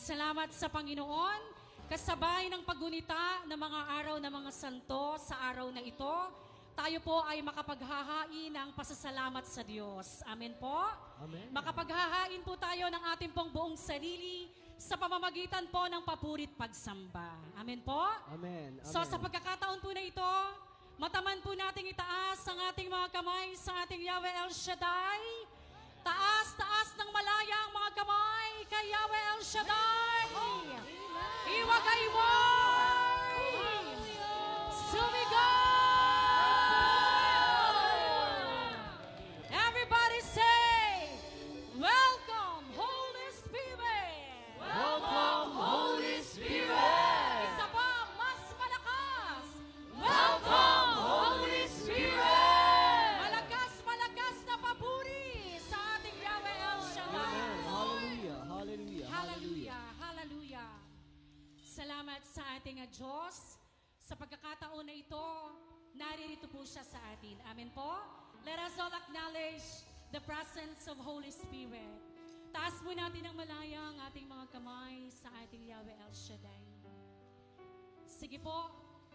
Salamat sa Panginoon, kasabay ng paggunita ng mga araw ng mga santo sa araw na ito, tayo po ay makapaghahain ng pasasalamat sa Diyos. Amen po? Amen. Makapaghahain po tayo ng ating pong buong sarili sa pamamagitan po ng papurit pagsamba. Amen po? Amen. Amen. So sa pagkakataon po na ito, mataman po nating itaas ang ating mga kamay sa ating Yahweh El Shaddai. Taas, taas ng malaya ang mga kamay kay Yahweh El Shaddai. Iwagayway! Sumigaw! Everybody say, Welcome, Holy Spirit! Welcome, Holy Spirit! Isa pa, mas malakas! Welcome, Holy Spirit! Malakas, malakas na papuri sa ating Yahweh El Shaddai. Amen. Hallelujah. Hallelujah. Hallelujah, hallelujah. Salamat sa ating Diyos. Sa pagkakataon na ito, naririto po siya sa atin. Amen po? Let us all acknowledge the presence of Holy Spirit. Taas mo natin ang malaya ang ating mga kamay sa ating Yahweh El Shaddai. Sige po,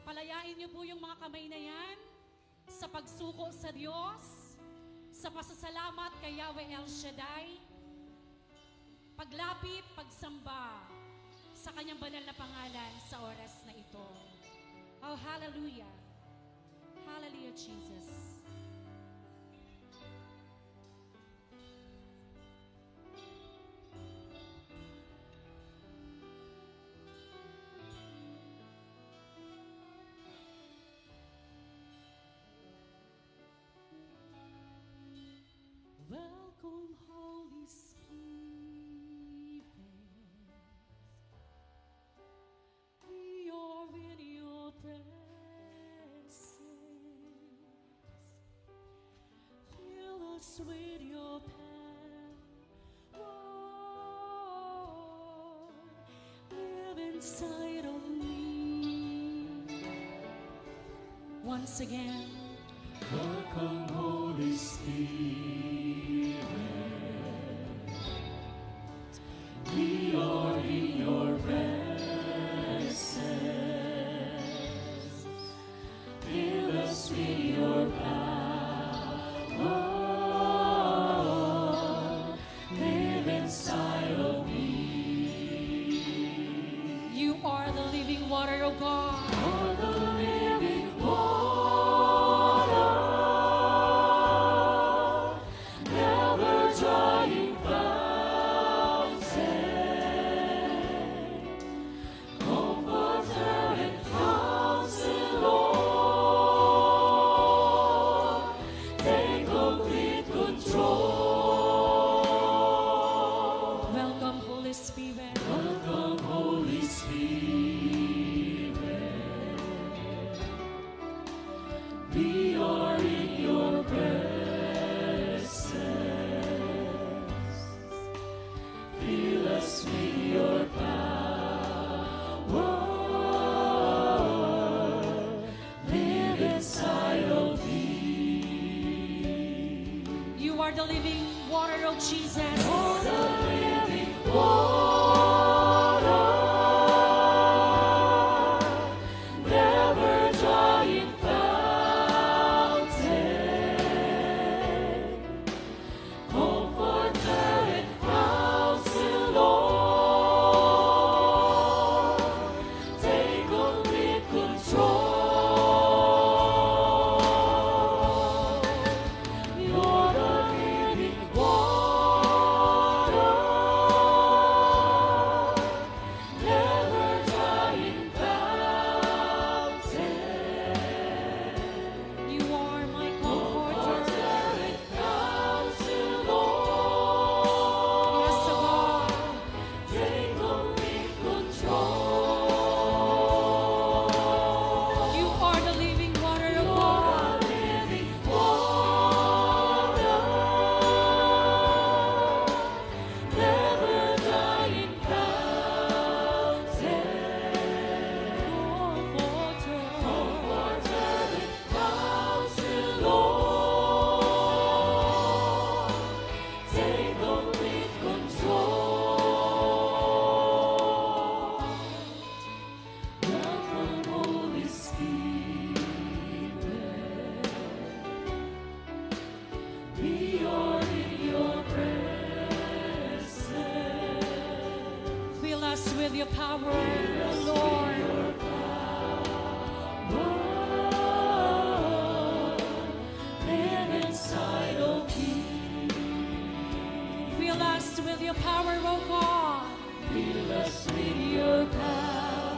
palayain niyo po yung mga kamay na yan sa pagsuko sa Diyos, sa pasasalamat kay Yahweh El Shaddai, paglapit, pagsamba sa kanyang banal na pangalan sa oras na ito. Oh, hallelujah. Hallelujah, Jesus. Welcome, Holy Spirit. We are in your presence. Fill us with your power. Live inside of me. Once again. Welcome, Holy Spirit. We are in your presence. Fill us with your power. Live inside of me. You are the living water, O God. You're the living water. Never drying fountain. Comforter and Counselor. Take complete control. Welcome, Holy Spirit. Welcome, Holy Spirit. We are in your presence. Fill us with your power. Live inside of me. You are the living water, O Jesus. For the living water, never drying fountain, comforter and counselor, take complete control. You're the living water. us with your power, Lord. Live inside, oh King. Fill us with your power, oh God. Fill us with your power.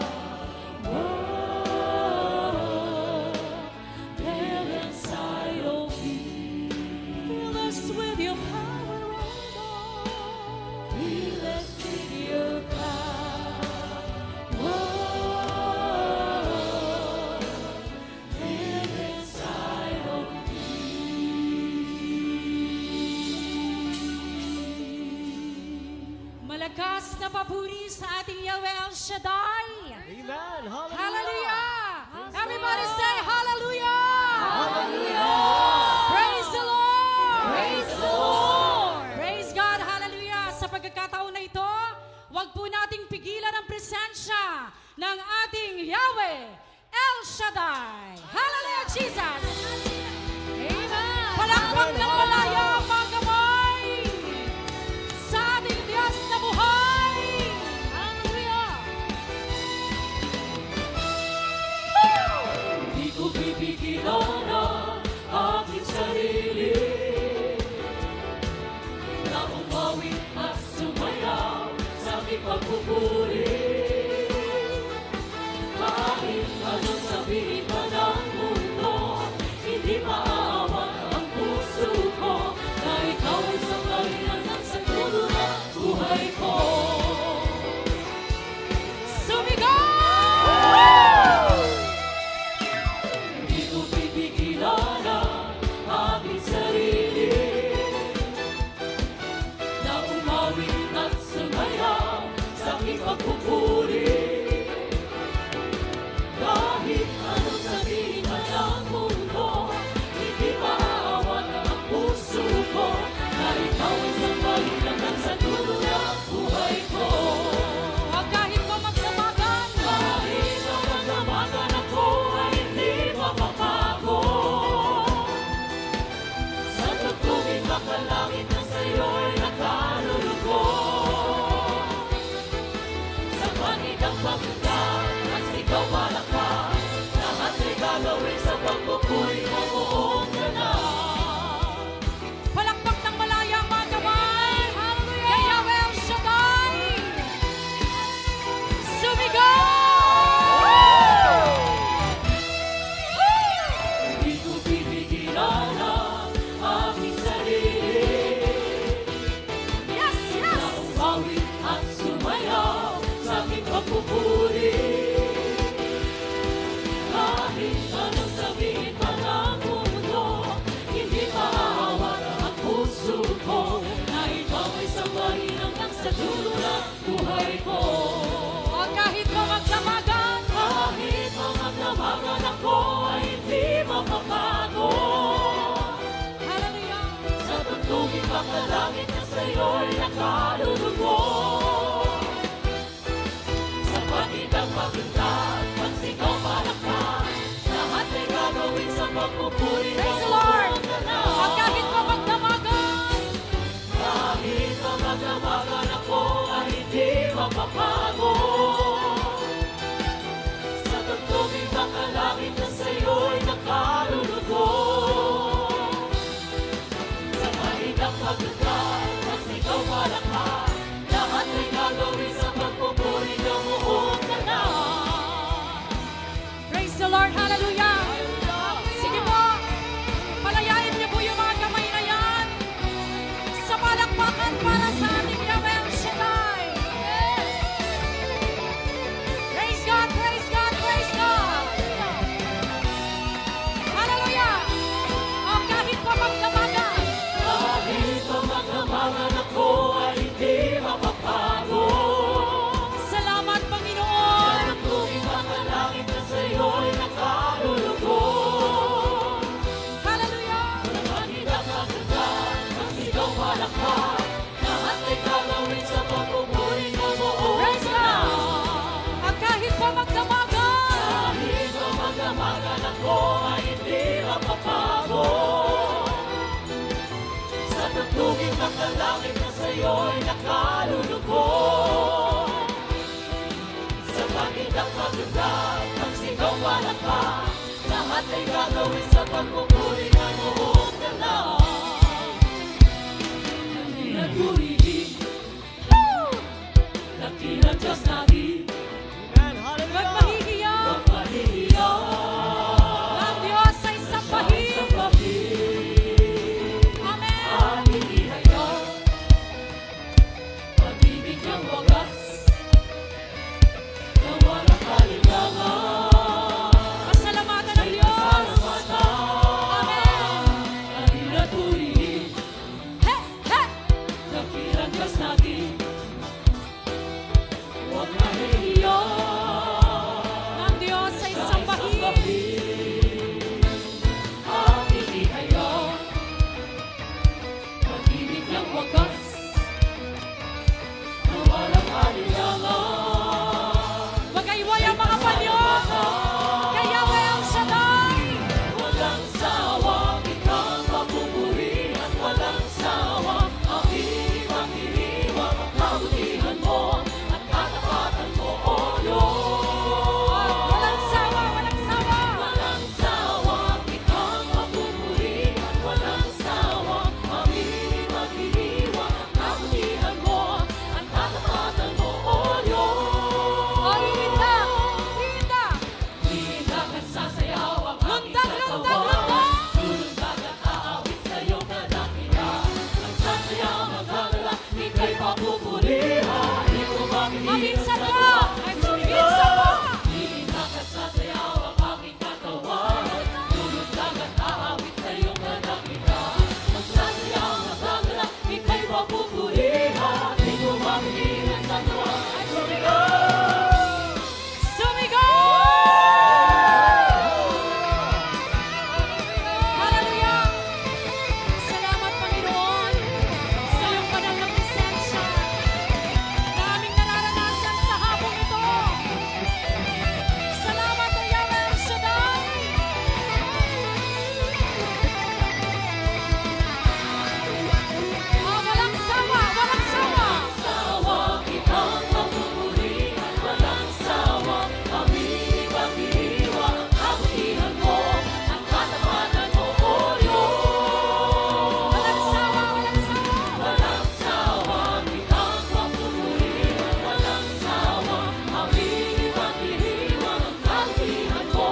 Live inside, oh King. Fill us with your power, oh God. Fill us with your power. Live inside, oh Malakas na papuri sa ating Yahweh El Shaddai. Amen. Hallelujah. Hallelujah. Everybody say hallelujah. Hallelujah. Praise the Lord. Praise the Lord. Praise God. Hallelujah. Sa pagkakataon na ito, wag po nating pigilan ang presensya ng ating Yahweh El Shaddai. Hallelujah, Jesus. Amen. Palakpak ng malaya ang mga kamay sa ating Diyos na buhay. Hallelujah. Di ko pipigilan ang aking sarili na umawi at sumayaw sa aking pagpupuri. Kahit anong sabihin pa ng mundo, hindi maaawat ang puso ko na ikaw ay sa Panginoon sa dulo ng buhay ko. Sumigaw! Hindi ko pipigilan ang aking sarili na umawi at sumayaw sa aking pagpupuri. Kahit anong sabihin pa ng mundo, hindi maaawat ang puso ko na ikaw ay sa Panginoon sa dulo ng buhay ko. Huwag kahit pa magdamagan. Kahit ang magdamagan ako ay hindi mapapago. Sa tugtugin makalangit na sa'yo'y nakalulugo. Sa panit ang pagkakas at sigaw malakas, lahat ay gagawin sa pagpupuri ng buong ganap. Palakpak ng malaya ang mga kamay. Hallelujah. Kay Yahweh El Shaddai. Sumigaw! Hindi ko pipigilan ang aking sarili Yes, na yes. umawi at sumayaw sa aking pagpupuri. Kahit anong sabihin pa ng mundo, hindi maaawat ang puso ko na ikaw ay sa Panginoon sa dulo ng buhay ko. Huwag kahit pa magdamagan. Kahit mga damagan ako ay hindi mapapago. Hallelujah. Sa tugtugin makalangit na sa'yo'y nakalulugo. Sa panit ang pagkintad, pagsigaw palakpak, lahat ay gagawin sa pagpupuri ng Praise the Lord. buong ganap. Huwag kahit pa magdamagan. Kahit mga damagan ako ay hindi mapapago. Sa tugtugin makalangit na sa'yo'y nakalulugo. Sa panit ang pagkintad, pagsigaw palakpak, lahat ay gagawin sa pagpupuri ng buong ganap. Praise the Lord. Hallelujah. Sige po. Palayain niyo po yung mga kamay na yan. Sa palakpakan para sa ating Yahweh El Shaddai. Praise God, praise God, praise God. Hallelujah. O kahit pa magdamagan. Kahit ang magdamagan ako ay hindi mapapago. Salamat, Panginoon. Sa tuging makalangit na sa'yo'y nakalulugo. Hallelujah. Sa panit ang pagkintad, pagsigaw palakpak, lahat ay gagawin sa pagpupuri ng buong Praise ganap. God. At kahit pa magdamagan. Kahit ang magdamagan ako ay hindi mapapago. Sa tugtugin makalangit na sa'yo'y nakalulugo. ay gagawin sa pagpupuri ng buong galaw. Dakilang purihin, dakilang Diyos natin. Huwag mahihiyaw. Huwag mahihiyaw. Ang Diyos ay sambahin. Amen. At hindi hayaan pag-ibig niyang wagas na walang kalilangan. Pasalamatan ng Diyos. Amen. Dakilang purihin, He, he. dakilang Diyos natin. Huwag mahihiyaw. Ang Diyos ay sambahin. At hindi hayaan pag-ibig niyang wagas na walang kalilangan. Magayway ang mga panyo. Kaya El Shaddai. Walang sawa, ikang papupuri at walang sawa. Ang hiniwang-hiniwang ang kabutihan mo at katapatan mo, O Diyos. Walang sawa, walang sawa. Walang sawa, ikang papupuri at walang sawa. Ang hiniwang-hiniwang ang kabutihan mo at katapatan mo, O Diyos. O, Ida, Ida. Iiyak at sasayaw ang aking Lundag, lundag, katawan. lundag. Lulundag at aawit sa iyong kadakilan. Ang sasayaw ng gagala, ika'y papupurihan. Di ko makikita Maminsan sa pa. tuwa. Ay, minsan pa. Iiyak at sasayaw ang aking katawan. Lulundag at aawit sa iyong kadakilan. Ang sasayaw ng gagala, ika'y papupurihan. Di ko makikita sa tuwa. Ay, Sumigaw! Hallelujah! Salamat, Panginoon, sa iyong banal na presensya na aming nararanasan sa hapong ito. Salamat, O Yahweh El Shaddai! Walang sawa, walang sawa! sawa, kitang papupuri at walang sawa. Ang hiniwang-hiniwa ang kabutihan mo, ang katapatan mo, O Diyos. Walang sawa, walang sawa! Walang sawa, kitang papupuri at walang sawa. Ang hiniwang-hiniwa ang kabutihan mo,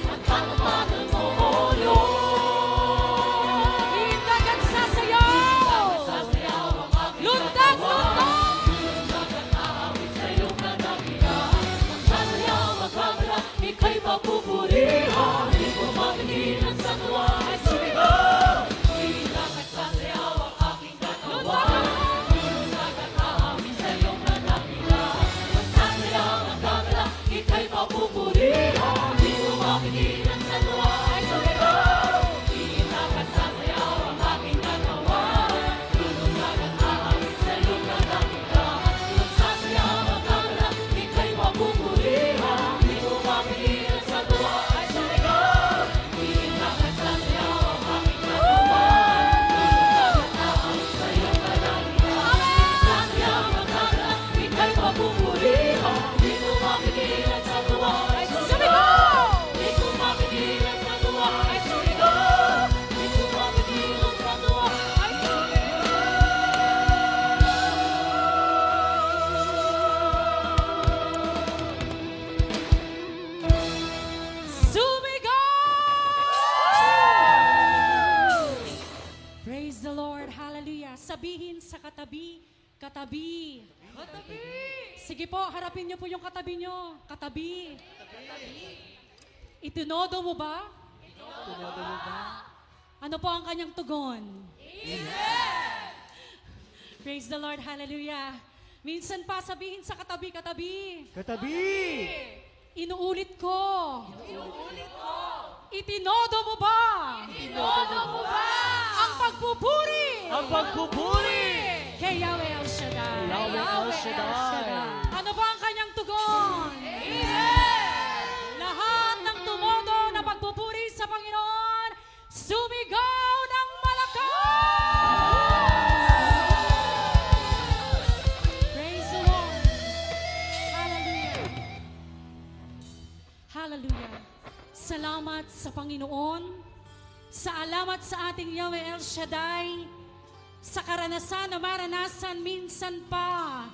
ang katapatan mo, O Diyos. Iindag at sasayaw! Sasayaw ang aking Lundag, katawan. lundag! Sa iyong kadakilan, ang sasayaw magkagala, ika'y papupurihan. Di ko mapigilan sa tuwa ay sumigaw. Iiyak at sasayaw ang aking katawan. Lulundag at aawit sa iyong kadakilan. Ang sasayaw magkagala, ika'y papupurihan. Di ko mapigilan sa tuwa ay sumigaw. Iiyak at sasayaw ang aking katawan. Lulundag at aawit sa iyong kadakilan. Ang sasayaw magkagala, ika'y papupurihan. Di ko mapigilan sa tuwa ay sumigaw. Iiyak at sasayaw ang aking katawan. Lulundag at aawit sa iyong kadakilan. Ang sasayaw magkagala, ika'y papupurihan. Di ko mapigilan sa tuwa ay sumigaw. Di ko mapigilan sa tuwa ay sumigaw. Di ko mapigilan sa tuwa ay Sumigaw! Praise the Lord. Hallelujah. Sabihin sa katabi, katabi. Katabi. Sige po, harapin niyo po yung katabi niyo. Katabi. Itinodo mo ba? Itinodo mo ba? Ano po ang kanyang tugon? Praise the Lord. Hallelujah. Minsan pa sabihin sa katabi, katabi. Katabi! Inuulit ko. Itinodo mo ba? Itinodo mo ba? Ang pagpupuri. Ang pagpupuri! Kay Yahweh El Shaddai. Yahweh El Shaddai. Ano ba ang kanyang tugon? Amen! Lahat ng tumodo na pagpupuri sa Panginoon, sumigaw ng malakas! Praise the Lord. Hallelujah. Hallelujah. Salamat sa Panginoon. Salamat sa ating Yahweh El Shaddai. Sa karanasan na maranasan minsan pa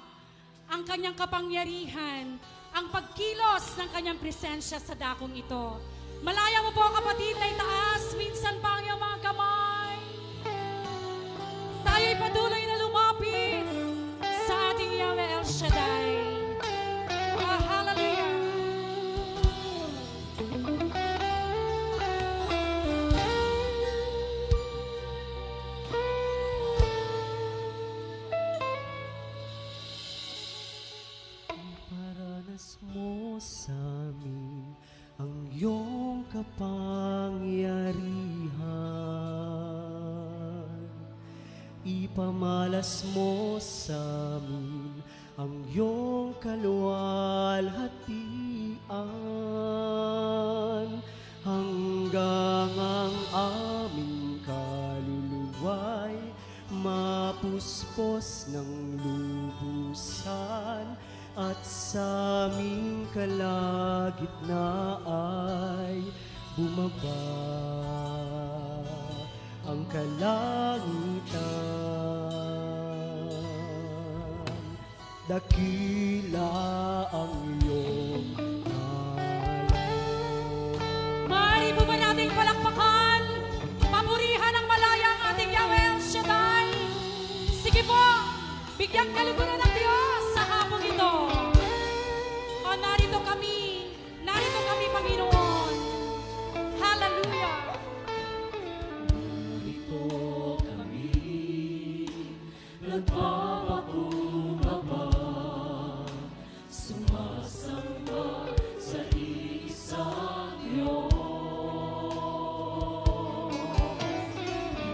ang kanyang kapangyarihan, ang pagkilos ng kanyang presensya sa dakong ito. Malaya mo po kapatid na itaas, minsan pa ang iyong mga kamay. Tayo'y patuloy na lumapit sa ating Yahweh El Shaddai. Hallelujah! Iparanas mo sa amin ang iyong kapangyarihan. Ipamalas mo sa amin ang iyong kaluwalhatian. Hanggang ang aming kaluluwa'y mapuspos ng lubusan, at sa aming kalagitnaan bumaba ang kalangitan. Dakila ang iyong ngalan. Maaari po ba nating palakpakan? Papurihan ng malaya ang ating Yahweh El Shaddai. Sige po, bigyan kaluguran ng Diyos sa hapong ito. O narito kami, Panginoon. Hallelujah! Narito kami, nagpapakumbaba, sumasamba sa iisang Diyos.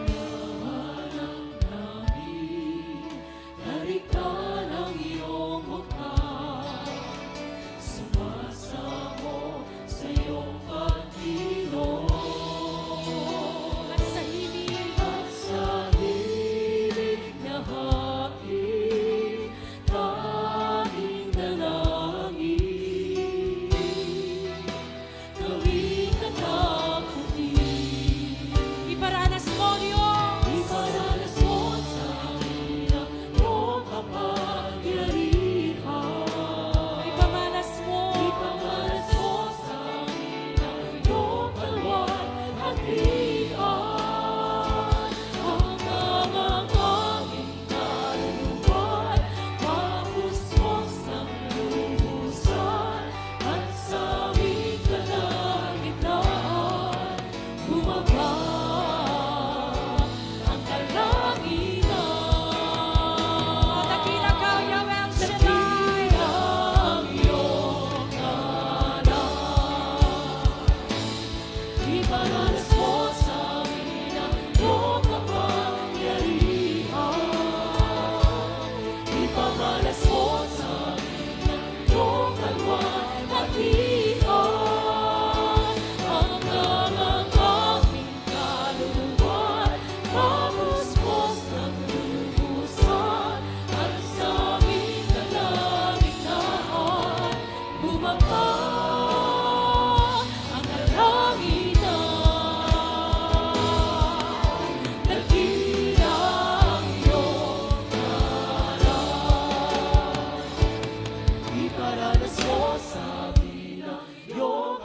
Hinahanap namin, tarikan ang iyong mukha, sumasamo sa iyong pagkilos. At sa himig, At sa hilig na hain, tanging dalangin, gawing katakutin. iparanas mo, Diyos. Iparanas mo sa amin ang iyong kapangyarihan. Ipamalas mo. Ipamalas mo sa amin ang iyong kaluwalhatian. Hanggang ang aming kaluluwa'y mapuspos ng lubusan, at sa aming kalagitnaan bumaba ang kalangitan. Dakila ka, Yahweh El Shaddai. Ang iyong ngalan, iparanas mo sa amin ang iyong kapangyarihan. Ipamalas mo sa amin ang iyong kaluwalhatian. Hanggang ang aming kaluluwa'y mapuspos ng lubusan, at sa aming kalagitnaan bumaba ang kalangitan. Dakila ang iyong ngalan, iparanas mo sa amin ang iyong